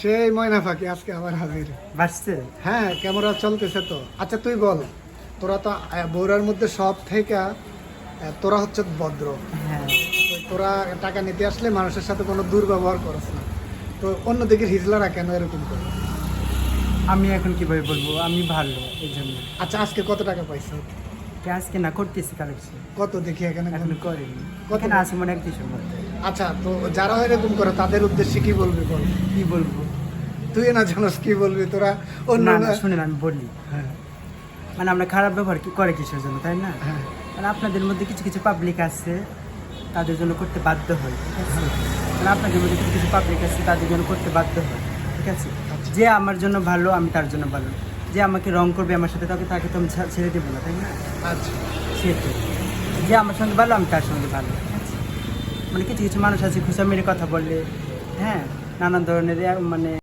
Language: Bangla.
সেই ময়না পাখি আজকে আবার হাজির। বাড়ছে? হ্যাঁ, ক্যামেরা চলতেছে তো। আচ্ছা তুই বল, তোরা তো বৌরার মধ্যে সব থেকে তোরা হচ্ছে ভদ্র। হ্যাঁ। তো তোরা টাকা নিতে আসলে মানুষের সাথে কোনো দুর্ব্যবহার করছ না, তো অন্যদিকে হিজলারা কেন এরকম করে? আমি এখন কিভাবে বলবো, আমি ভালো এই জন্য। আচ্ছা আজকে কত টাকা পাইছো? আজকে না করতেছি কালেকশন, কত দেখি এখানে এখন করিনি। কত? এখানে আছে মনে 1-200 মধ্যে। আচ্ছা, তো যারা এরকম করে তাদের উদ্দেশ্যে কি বলবি বল? কি বলবো? তুই না জানোস কি বলবি তোরা? অন্য না না, শুনেন আমি বলি। হ্যাঁ মানে আমরা খারাপ ব্যবহার কি করে কিসের জন্য, তাই না? হ্যাঁ মানে আপনাদের মধ্যে কিছু কিছু পাবলিক আছে, তাদের জন্য করতে বাধ্য হয়, ঠিক আছে? মানে আপনাদের মধ্যে কিছু কিছু পাবলিক আছে, তাদের জন্য করতে বাধ্য হয়, ঠিক আছে? যে আমার জন্য ভালো, আমি তার জন্য ভালো। যে আমাকে রং করবে আমার সাথে, তাকে তো আমি ছেড়ে দেবো না, তাই না? আচ্ছা সেটাই। যে আমার সঙ্গে ভালো, আমি তার সঙ্গে ভালো, ঠিক আছে? মানে কিছু কিছু মানুষ আছে খুশা মেরে কথা বললে, হ্যাঁ, নানান ধরনের মানে